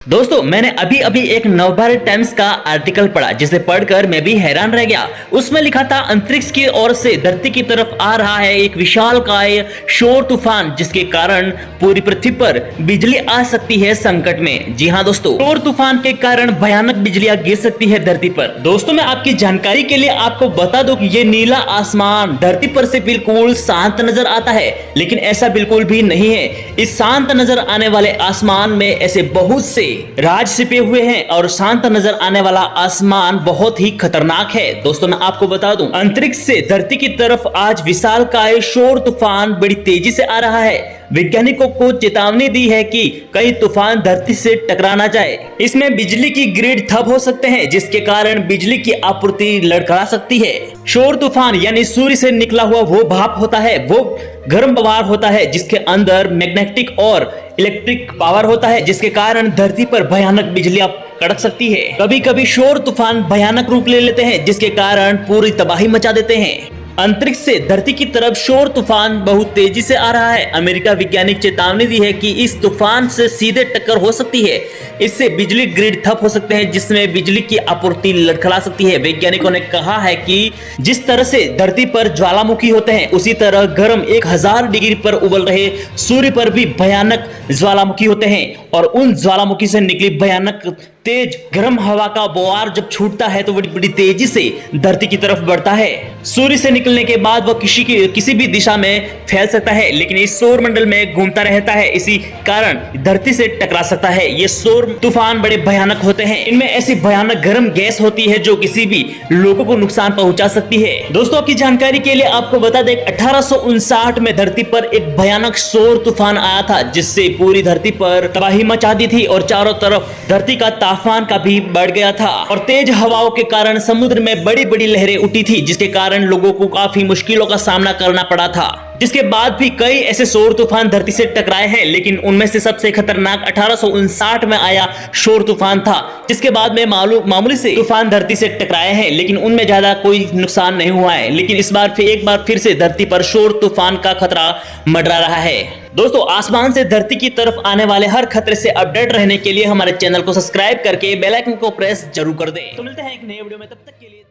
दोस्तों मैंने अभी अभी एक नवभारत टाइम्स का आर्टिकल पढ़ा जिसे पढ़कर मैं भी हैरान रह गया। उसमें लिखा था अंतरिक्ष की ओर से धरती की तरफ आ रहा है एक विशालकाय शोर तूफान जिसके कारण पूरी पृथ्वी पर बिजली आ सकती है संकट में। जी हाँ दोस्तों, शोर तूफान के कारण भयानक बिजलियां गिर सकती है धरती पर। दोस्तों मैं आपकी जानकारी के लिए आपको बता दूं कि ये नीला आसमान धरती पर से बिल्कुल शांत नजर आता है, लेकिन ऐसा बिल्कुल भी नहीं है। इस शांत नजर आने वाले आसमान में ऐसे बहुत से राज छिपे हुए हैं और शांत नजर आने वाला आसमान बहुत ही खतरनाक है। दोस्तों मैं आपको बता दूं, अंतरिक्ष से धरती की तरफ आज विशालकाय शोर तूफान बड़ी तेजी से आ रहा है। वैज्ञानिकों को चेतावनी दी है कि कहीं तूफान धरती से टकरा ना जाए। इसमें बिजली की ग्रिड ठप हो सकते हैं जिसके कारण बिजली की आपूर्ति लड़खड़ा सकती है। शोर तूफान यानी सूर्य से निकला हुआ वो भाप होता है, वो गर्म बवार होता है जिसके अंदर मैग्नेटिक और इलेक्ट्रिक पावर होता है, जिसके कारण धरती पर भयानक बिजलियां कड़क सकती है। कभी कभी शोर तूफान भयानक रूप ले लेते हैं जिसके कारण पूरी तबाही मचा देते हैं। अंतरिक्ष से धरती की तरफ शोर तूफान बहुत तेजी से आ रहा है। अमेरिका वैज्ञानिक चेतावनी दी है कि इस तूफान से सीधे टक्कर हो सकती है। इससे बिजली ग्रिड ठप हो सकते हैं जिसमें बिजली की आपूर्ति लड़खड़ा सकती है। वैज्ञानिकों ने कहा है कि जिस तरह से धरती पर ज्वालामुखी होते हैं उसी तरह गर्म 1000 डिग्री पर उबल रहे सूर्य पर भी भयानक ज्वालामुखी होते हैं, और उन ज्वालामुखी से निकली भयानक तेज गर्म हवा का बवार जब छूटता है तो बड़ी बड़ी तेजी से धरती की तरफ बढ़ता है। सूर्य से निकलने के बाद वह किसी भी दिशा में फैल सकता है, लेकिन इस सौर मंडल में घूमता रहता है, इसी कारण धरती से टकरा सकता है। ये सौर तूफान बड़े भयानक होते हैं। इनमें ऐसी भयानक गर्म गैस होती है जो किसी भी लोगों को नुकसान पहुंचा सकती है। दोस्तों आपकी जानकारी के लिए आपको बता दें, 1859 में धरती पर एक भयानक सौर तूफान आया था जिससे पूरी धरती पर तबाही मचा दी थी और चारों तरफ धरती का तापमान का भी बढ़ गया था, और तेज हवाओं के कारण समुद्र में बड़ी बड़ी लहरें उठी थी जिसके कारण लोगों को काफी मुश्किलों का सामना करना पड़ा था। जिसके बाद भी कई ऐसे सौर तूफान धरती से टकराए हैं, लेकिन उनमें से सबसे खतरनाक 1859 में आया शोर तूफान था, जिसके बाद में मामूली से तूफान धरती से टकराए हैं, लेकिन उनमें ज्यादा कोई नुकसान नहीं हुआ है। लेकिन इस बार एक बार फिर से धरती पर शोर तूफान का खतरा मंडरा रहा है। दोस्तों आसमान से धरती की तरफ आने वाले हर खतरे से अपडेट रहने के लिए हमारे चैनल को सब्सक्राइब करके बेल आइकन को प्रेस जरूर कर दें। तो मिलते हैं एक नए वीडियो में, तब तक के लिए।